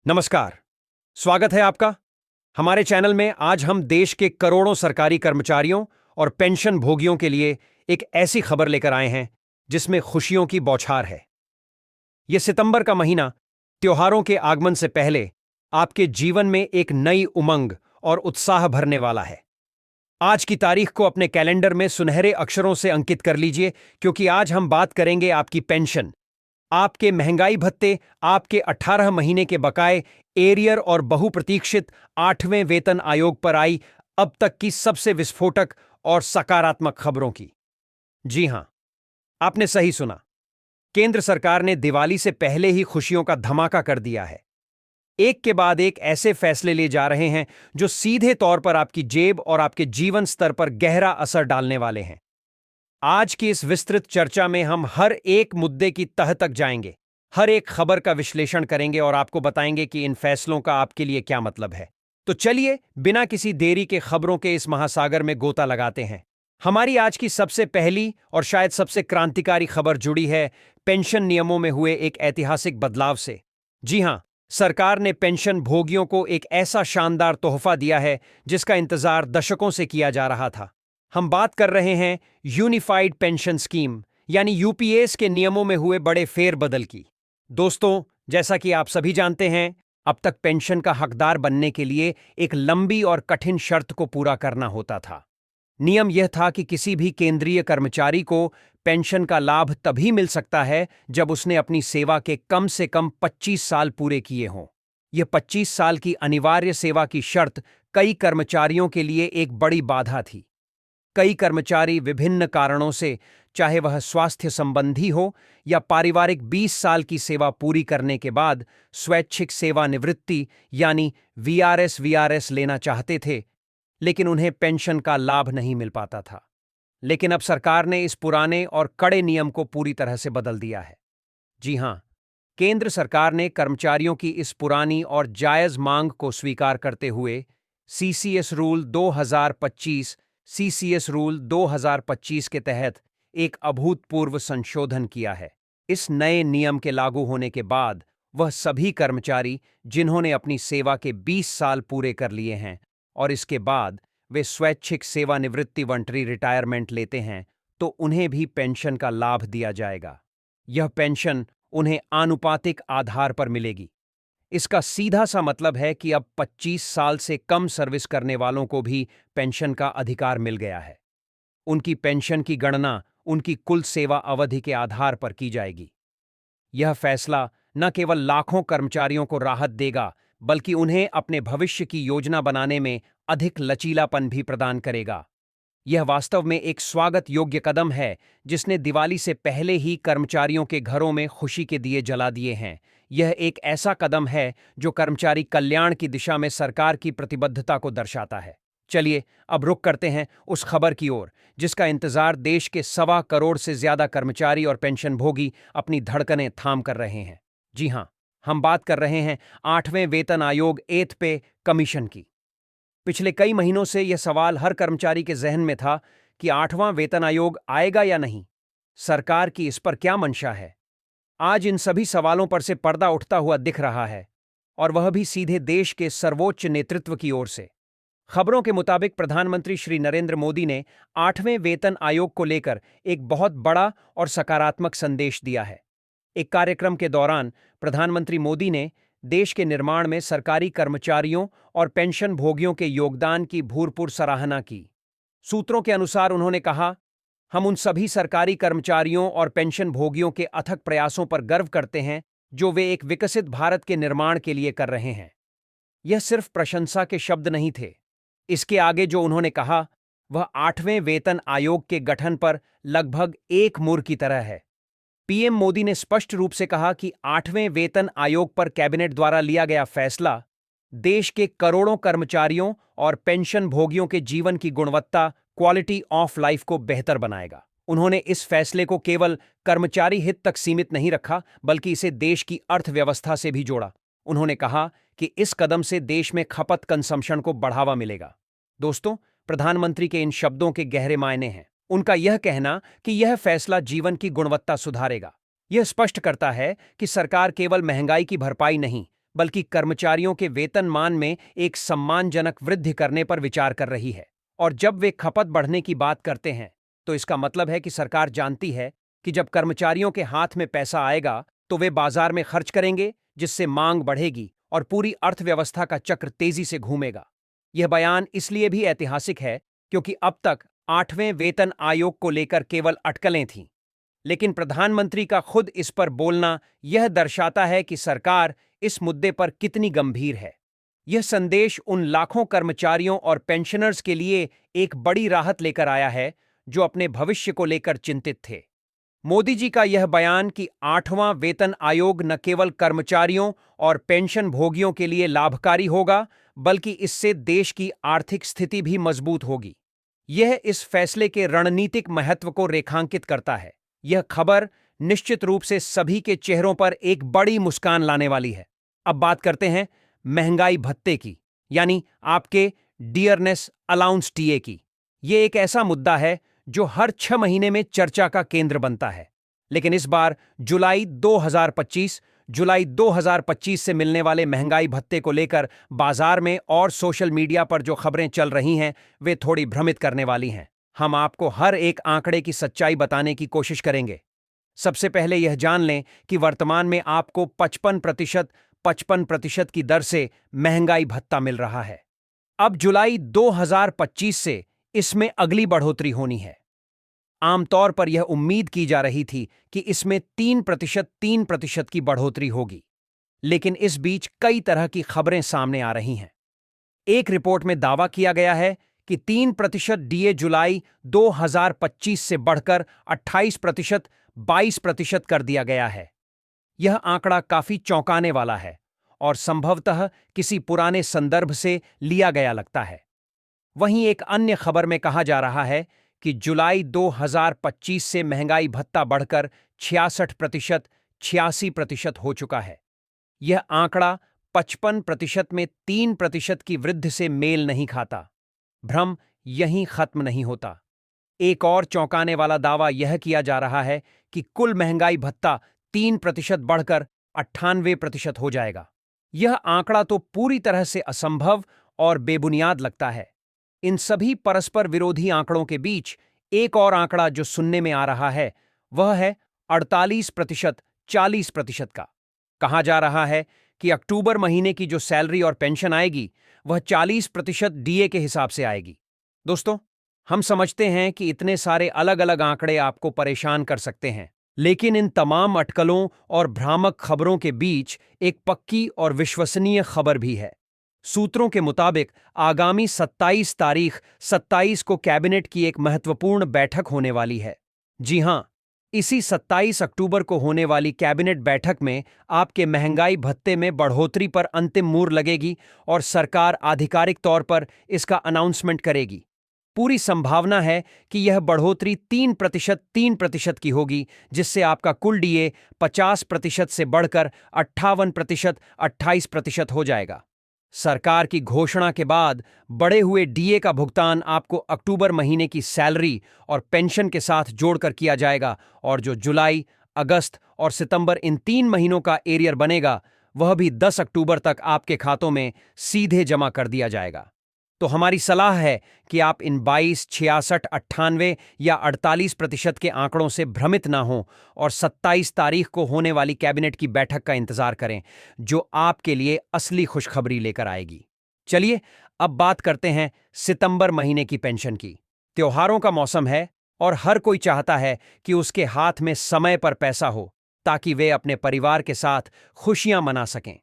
नमस्कार। स्वागत है आपका हमारे चैनल में। आज हम देश के करोड़ों सरकारी कर्मचारियों और पेंशन भोगियों के लिए एक ऐसी खबर लेकर आए हैं जिसमें खुशियों की बौछार है। यह सितंबर का महीना त्योहारों के आगमन से पहले आपके जीवन में एक नई उमंग और उत्साह भरने वाला है। आज की तारीख को अपने कैलेंडर में सुनहरे अक्षरों से अंकित कर लीजिए, क्योंकि आज हम बात करेंगे आपकी पेंशन, आपके महंगाई भत्ते, आपके 18 महीने के बकाए, एरियर और बहुप्रतीक्षित 8वें वेतन आयोग पर आई अब तक की सबसे विस्फोटक और सकारात्मक खबरों की। जी हां, आपने सही सुना। केंद्र सरकार ने दिवाली से पहले ही खुशियों का धमाका कर दिया है। एक के बाद एक ऐसे फैसले ले जा रहे हैं जो सीधे तौर पर आपकी जेब और आपके जीवन स्तर पर गहरा असर डालने वाले हैं। आज की इस विस्तृत चर्चा में हम हर एक मुद्दे की तह तक जाएंगे, हर एक खबर का विश्लेषण करेंगे और आपको बताएंगे कि इन फैसलों का आपके लिए क्या मतलब है। तो चलिए, बिना किसी देरी के खबरों के इस महासागर में गोता लगाते हैं। हमारी आज की सबसे पहली और शायद सबसे क्रांतिकारी खबर जुड़ी है पेंशन नियमों में हुए एक ऐतिहासिक बदलाव से। जी हां, सरकार ने पेंशन भोगियों को एक ऐसा शानदार तोहफा दिया है जिसका इंतजार दशकों से किया जा रहा था। हम बात कर रहे हैं यूनिफाइड पेंशन स्कीम यानी यूपीएस के नियमों में हुए बड़े फेरबदल की। दोस्तों, जैसा कि आप सभी जानते हैं, अब तक पेंशन का हकदार बनने के लिए एक लंबी और कठिन शर्त को पूरा करना होता था। नियम यह था कि किसी भी केंद्रीय कर्मचारी को पेंशन का लाभ तभी मिल सकता है जब उसने अपनी सेवा के कम से कम 25 साल पूरे किए हों। यह 25 साल की अनिवार्य सेवा की शर्त कई कर्मचारियों के लिए एक बड़ी बाधा थी। कई कर्मचारी विभिन्न कारणों से, चाहे वह स्वास्थ्य संबंधी हो या पारिवारिक, 20 साल की सेवा पूरी करने के बाद स्वैच्छिक सेवानिवृत्ति यानी वीआरएस लेना चाहते थे, लेकिन उन्हें पेंशन का लाभ नहीं मिल पाता था। लेकिन अब सरकार ने इस पुराने और कड़े नियम को पूरी तरह से बदल दिया है। जी हां, केंद्र सरकार ने कर्मचारियों की इस पुरानी और जायज मांग को स्वीकार करते हुए सीसीएस रूल 2025 के तहत एक अभूतपूर्व संशोधन किया है। इस नए नियम के लागू होने के बाद वह सभी कर्मचारी जिन्होंने अपनी सेवा के 20 साल पूरे कर लिए हैं और इसके बाद वे स्वैच्छिक सेवानिवृत्ति वॉलंटरी रिटायरमेंट लेते हैं, तो उन्हें भी पेंशन का लाभ दिया जाएगा। यह पेंशन उन्हें आनुपातिक आधार पर मिलेगी। इसका सीधा सा मतलब है कि अब 25 साल से कम सर्विस करने वालों को भी पेंशन का अधिकार मिल गया है। उनकी पेंशन की गणना उनकी कुल सेवा अवधि के आधार पर की जाएगी। यह फैसला न केवल लाखों कर्मचारियों को राहत देगा, बल्कि उन्हें अपने भविष्य की योजना बनाने में अधिक लचीलापन भी प्रदान करेगा। यह वास्तव में एक स्वागत योग्य कदम है जिसने दिवाली से पहले ही कर्मचारियों के घरों में खुशी के दिए जला दिए हैं। यह एक ऐसा कदम है जो कर्मचारी कल्याण की दिशा में सरकार की प्रतिबद्धता को दर्शाता है। चलिए, अब रुख करते हैं उस खबर की ओर जिसका इंतजार देश के 1.25 करोड़ से ज्यादा कर्मचारी और पेंशनभोगी अपनी धड़कनें थाम कर रहे हैं। जी हां, हम बात कर रहे हैं 8वें वेतन आयोग 8th पे कमीशन की। पिछले कई महीनों से यह सवाल हर कर्मचारी के जहन में था कि 8वां वेतन आयोग आएगा या नहीं। सरकार की इस पर क्या मंशा है? आज इन सभी सवालों पर से पर्दा उठता हुआ दिख रहा है, और वह भी सीधे देश के सर्वोच्च नेतृत्व की ओर से। खबरों के मुताबिक प्रधानमंत्री श्री नरेंद्र मोदी ने 8वें वेतन आयोग को लेकर एक बहुत बड़ा और सकारात्मक संदेश दिया है। एक कार्यक्रम के दौरान प्रधानमंत्री मोदी ने देश के निर्माण में सरकारी कर्मचारियों और पेंशन भोगियों के योगदान की भरपूर सराहना की। सूत्रों के अनुसार उन्होंने कहा, हम उन सभी सरकारी कर्मचारियों और पेंशन भोगियों के अथक प्रयासों पर गर्व करते हैं जो वे एक विकसित भारत के निर्माण के लिए कर रहे हैं। यह सिर्फ प्रशंसा के शब्द नहीं थे। इसके आगे जो उन्होंने कहा वह 8वें वेतन आयोग के गठन पर लगभग एक मुहर की तरह है। पीएम मोदी ने स्पष्ट रूप से कहा कि 8वें वेतन आयोग पर कैबिनेट द्वारा लिया गया फैसला देश के करोड़ों कर्मचारियों और पेंशन भोगियों के जीवन की गुणवत्ता, क्वालिटी ऑफ लाइफ को बेहतर बनाएगा। उन्होंने इस फैसले को केवल कर्मचारी हित तक सीमित नहीं रखा, बल्कि इसे देश की अर्थव्यवस्था से भी जोड़ा। उन्होंने कहा कि इस कदम से देश में खपत कंजम्पशन को बढ़ावा मिलेगा। दोस्तों, प्रधानमंत्री के इन शब्दों के गहरे मायने हैं। उनका यह कहना कि यह फैसला जीवन की गुणवत्ता सुधारेगा, यह स्पष्ट करता है कि सरकार केवल महंगाई की भरपाई नहीं, बल्कि कर्मचारियों के वेतनमान में एक सम्मानजनक वृद्धि करने पर विचार कर रही है। और जब वे खपत बढ़ने की बात करते हैं, तो इसका मतलब है कि सरकार जानती है कि जब कर्मचारियों के हाथ में पैसा आएगा तो वे बाजार में खर्च करेंगे, जिससे मांग बढ़ेगी और पूरी अर्थव्यवस्था का चक्र तेजी से घूमेगा। यह बयान इसलिए भी ऐतिहासिक है क्योंकि अब तक 8वें वेतन आयोग को लेकर केवल अटकलें थीं, लेकिन प्रधानमंत्री का खुद इस पर बोलना यह दर्शाता है कि सरकार इस मुद्दे पर कितनी गंभीर है। यह संदेश उन लाखों कर्मचारियों और पेंशनर्स के लिए एक बड़ी राहत लेकर आया है जो अपने भविष्य को लेकर चिंतित थे। मोदी जी का यह बयान कि 8वां वेतन आयोग न केवल कर्मचारियों और पेंशन भोगियों के लिए लाभकारी होगा, बल्कि इससे देश की आर्थिक स्थिति भी मजबूत होगी। यह इस फैसले के रणनीतिक महत्व को रेखांकित करता है। यह खबर निश्चित रूप से सभी के चेहरों पर एक बड़ी मुस्कान लाने वाली है। अब बात करते हैं महंगाई भत्ते की, यानी आपके डियरनेस अलाउंस टीए की। यह एक ऐसा मुद्दा है जो हर 6 महीने में चर्चा का केंद्र बनता है, लेकिन इस बार जुलाई 2025 से मिलने वाले महंगाई भत्ते को लेकर बाजार में और सोशल मीडिया पर जो खबरें चल रही हैं, वे थोड़ी भ्रमित करने वाली हैं। हम आपको हर एक आंकड़े की सच्चाई बताने की कोशिश करेंगे। सबसे पहले यह जान लें कि वर्तमान में आपको 55% की दर से महंगाई भत्ता मिल रहा है। अब जुलाई 2025 से इसमें अगली बढ़ोतरी होनी है। आमतौर पर यह उम्मीद की जा रही थी कि इसमें 3% की बढ़ोतरी होगी, लेकिन इस बीच कई तरह की खबरें सामने आ रही हैं। एक रिपोर्ट में दावा किया गया है कि 3% डीए जुलाई 2025 से बढ़कर 28%, 22% कर दिया गया है। यह आंकड़ा काफी चौंकाने वाला है और संभवतः किसी पुराने संदर्भ से लिया गया लगता है। वहीं एक अन्य खबर में कहा जा रहा है कि जुलाई 2025 से महंगाई भत्ता बढ़कर 66%, 86% हो चुका है। यह आंकड़ा 55% में 3% की वृद्धि से मेल नहीं खाता। भ्रम यहीं खत्म नहीं होता। एक और चौंकाने वाला दावा यह किया जा रहा है कि कुल महंगाई भत्ता 3% बढ़कर 98% हो जाएगा। यह आंकड़ा तो पूरी तरह से असंभव और बेबुनियाद लगता है। इन सभी परस्पर विरोधी आंकड़ों के बीच एक और आंकड़ा जो सुनने में आ रहा है, वह है 48%, 40% का। कहा जा रहा है कि अक्टूबर महीने की जो सैलरी और पेंशन आएगी, वह 40% डीए के हिसाब से आएगी। दोस्तों, हम समझते हैं कि इतने सारे अलग अलग आंकड़े आपको परेशान कर सकते हैं, लेकिन इन तमाम अटकलों और भ्रामक खबरों के बीच एक पक्की और विश्वसनीय खबर भी है। सूत्रों के मुताबिक आगामी 27 को कैबिनेट की एक महत्वपूर्ण बैठक होने वाली है। जी हां, इसी 27 अक्टूबर को होने वाली कैबिनेट बैठक में आपके महंगाई भत्ते में बढ़ोतरी पर अंतिम मुहर लगेगी और सरकार आधिकारिक तौर पर इसका अनाउंसमेंट करेगी। पूरी संभावना है कि यह बढ़ोतरी 3% की होगी, जिससे आपका कुल डीए 50% से बढ़कर 58%, 28% हो जाएगा। सरकार की घोषणा के बाद बढ़े हुए डीए का भुगतान आपको अक्टूबर महीने की सैलरी और पेंशन के साथ जोड़कर किया जाएगा, और जो जुलाई, अगस्त और सितंबर इन 3 महीनों का एरियर बनेगा, वह भी 10 अक्टूबर तक आपके खातों में सीधे जमा कर दिया जाएगा। तो हमारी सलाह है कि आप इन 22, 66, 98 या 48% के आंकड़ों से भ्रमित ना हों और 27 तारीख को होने वाली कैबिनेट की बैठक का इंतजार करें, जो आपके लिए असली खुशखबरी लेकर आएगी। चलिए अब बात करते हैं सितंबर महीने की पेंशन की। त्योहारों का मौसम है और हर कोई चाहता है कि उसके हाथ में समय पर पैसा हो, ताकि वे अपने परिवार के साथ खुशियां मना सकें।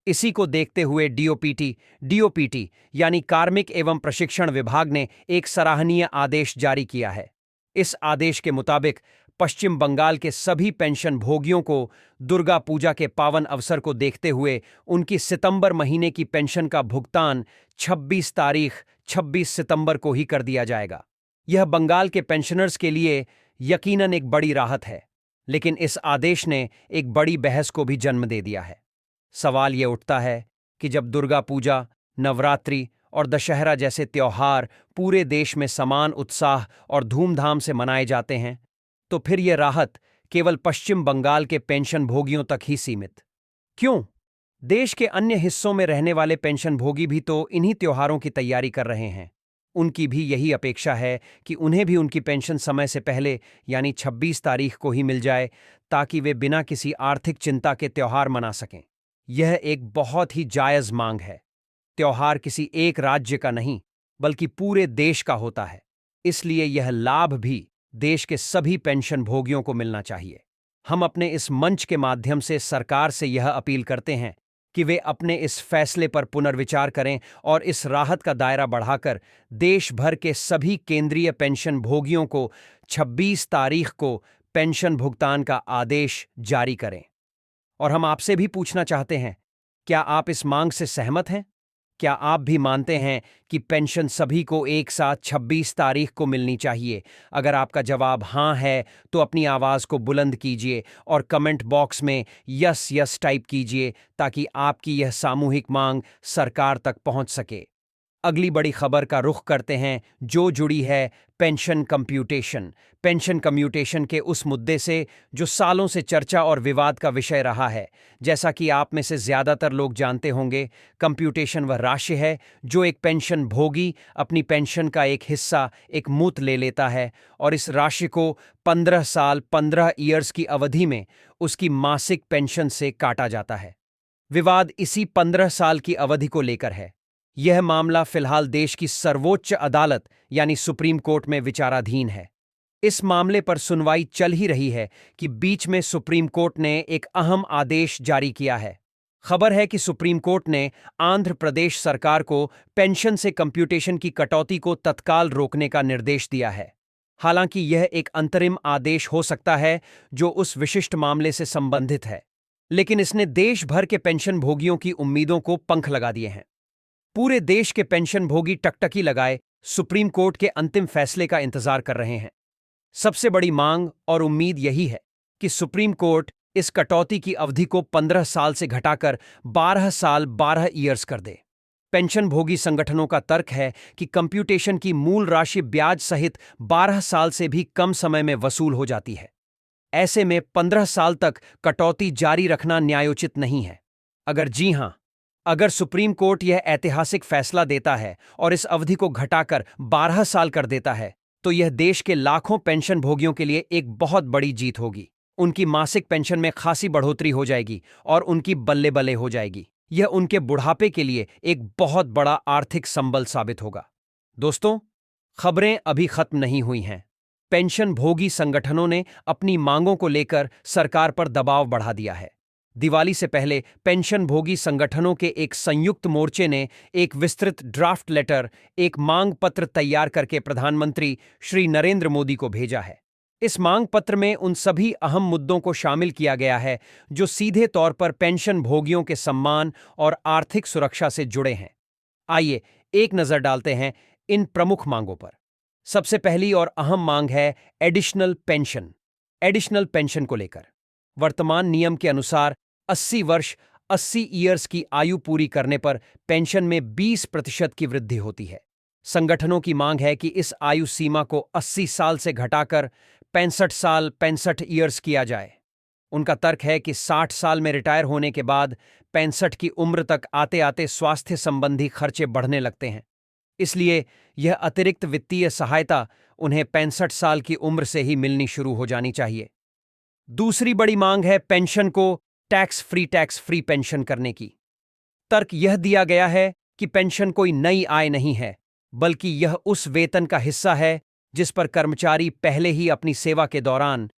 इसी को देखते हुए डीओपीटी यानी कार्मिक एवं प्रशिक्षण विभाग ने एक सराहनीय आदेश जारी किया है। इस आदेश के मुताबिक पश्चिम बंगाल के सभी पेंशन भोगियों को दुर्गा पूजा के पावन अवसर को देखते हुए उनकी सितंबर महीने की पेंशन का भुगतान 26 सितंबर को ही कर दिया जाएगा। यह बंगाल के पेंशनर्स के लिए यकीनन एक बड़ी राहत है, लेकिन इस आदेश ने एक बड़ी बहस को भी जन्म दे दिया है। सवाल ये उठता है कि जब दुर्गा पूजा, नवरात्रि और दशहरा जैसे त्योहार पूरे देश में समान उत्साह और धूमधाम से मनाए जाते हैं, तो फिर यह राहत केवल पश्चिम बंगाल के पेंशन भोगियों तक ही सीमित क्यों? देश के अन्य हिस्सों में रहने वाले पेंशनभोगी भी तो इन्हीं त्योहारों की तैयारी कर रहे हैं। उनकी भी यही अपेक्षा है कि उन्हें भी उनकी पेंशन समय से पहले यानी 26 तारीख को ही मिल जाए, ताकि वे बिना किसी आर्थिक चिंता के त्योहार मना सकें। यह एक बहुत ही जायज़ मांग है। त्योहार किसी एक राज्य का नहीं, बल्कि पूरे देश का होता है। इसलिए यह लाभ भी देश के सभी पेंशनभोगियों को मिलना चाहिए। हम अपने इस मंच के माध्यम से सरकार से यह अपील करते हैं कि वे अपने इस फैसले पर पुनर्विचार करें और इस राहत का दायरा बढ़ाकर देश भर के सभी केंद्रीय पेंशन भोगियों को 26 तारीख को पेंशन भुगतान का आदेश जारी करें। और हम आपसे भी पूछना चाहते हैं, क्या आप इस मांग से सहमत हैं? क्या आप भी मानते हैं कि पेंशन सभी को एक साथ 26 तारीख को मिलनी चाहिए? अगर आपका जवाब हाँ है, तो अपनी आवाज़ को बुलंद कीजिए और कमेंट बॉक्स में यस यस टाइप कीजिए, ताकि आपकी यह सामूहिक मांग सरकार तक पहुंच सके। अगली बड़ी खबर का रुख करते हैं, जो जुड़ी है पेंशन कम्प्यूटेशन। पेंशन कम्यूटेशन के उस मुद्दे से जो सालों से चर्चा और विवाद का विषय रहा है। जैसा कि आप में से ज़्यादातर लोग जानते होंगे, कम्प्यूटेशन वह राशि है जो एक पेंशन भोगी अपनी पेंशन का एक हिस्सा एक मुश्त ले लेता है और इस राशि को 15 साल 15 ईयर्स की अवधि में उसकी मासिक पेंशन से काटा जाता है। विवाद इसी 15 साल की अवधि को लेकर है। यह मामला फिलहाल देश की सर्वोच्च अदालत यानी सुप्रीम कोर्ट में विचाराधीन है। इस मामले पर सुनवाई चल ही रही है कि बीच में सुप्रीम कोर्ट ने एक अहम आदेश जारी किया है। खबर है कि सुप्रीम कोर्ट ने आंध्र प्रदेश सरकार को पेंशन से कंप्यूटेशन की कटौती को तत्काल रोकने का निर्देश दिया है। हालांकि यह एक अंतरिम आदेश हो सकता है जो उस विशिष्ट मामले से संबंधित है, लेकिन इसने देश भर के पेंशन भोगियों की उम्मीदों को पंख लगा दिए हैं। पूरे देश के पेंशन भोगी टकटकी लगाए सुप्रीम कोर्ट के अंतिम फैसले का इंतजार कर रहे हैं। सबसे बड़ी मांग और उम्मीद यही है कि सुप्रीम कोर्ट इस कटौती की अवधि को 15 साल से घटाकर 12 साल 12 ईयर्स कर दे। पेंशन भोगी संगठनों का तर्क है कि कंप्यूटेशन की मूल राशि ब्याज सहित 12 साल से भी कम समय में वसूल हो जाती है। ऐसे में 15 साल तक कटौती जारी रखना न्यायोचित नहीं है। अगर सुप्रीम कोर्ट यह ऐतिहासिक फैसला देता है और इस अवधि को घटाकर 12 साल कर देता है, तो यह देश के लाखों पेंशन भोगियों के लिए एक बहुत बड़ी जीत होगी। उनकी मासिक पेंशन में खासी बढ़ोतरी हो जाएगी और उनकी बल्ले बल्ले हो जाएगी। यह उनके बुढ़ापे के लिए एक बहुत बड़ा आर्थिक संबल साबित होगा। दोस्तों, खबरें अभी खत्म नहीं हुई हैं। पेंशन भोगी संगठनों ने अपनी मांगों को लेकर सरकार पर दबाव बढ़ा दिया है। दिवाली से पहले पेंशन भोगी संगठनों के एक संयुक्त मोर्चे ने एक विस्तृत ड्राफ्ट लेटर, एक मांग पत्र तैयार करके प्रधानमंत्री श्री नरेंद्र मोदी को भेजा है। इस मांग पत्र में उन सभी अहम मुद्दों को शामिल किया गया है जो सीधे तौर पर पेंशन भोगियों के सम्मान और आर्थिक सुरक्षा से जुड़े हैं। आइए एक नजर डालते हैं इन प्रमुख मांगों पर। सबसे पहली और अहम मांग है एडिशनल पेंशन। एडिशनल पेंशन को लेकर वर्तमान नियम के अनुसार 80 वर्ष 80 ईयर्स की आयु पूरी करने पर पेंशन में 20% की वृद्धि होती है। संगठनों की मांग है कि इस आयु सीमा को 80 साल से घटाकर 65 साल 65 ईयर्स किया जाए। उनका तर्क है कि 60 साल में रिटायर होने के बाद 65 की उम्र तक आते आते स्वास्थ्य संबंधी खर्चे बढ़ने लगते हैं। इसलिए यह अतिरिक्त वित्तीय सहायता उन्हें 65 साल की उम्र से ही मिलनी शुरू हो जानी चाहिए। दूसरी बड़ी मांग है पेंशन को टैक्स फ्री पेंशन करने की। तर्क यह दिया गया है कि पेंशन कोई नई आय नहीं है, बल्कि यह उस वेतन का हिस्सा है जिस पर कर्मचारी पहले ही अपनी सेवा के दौरान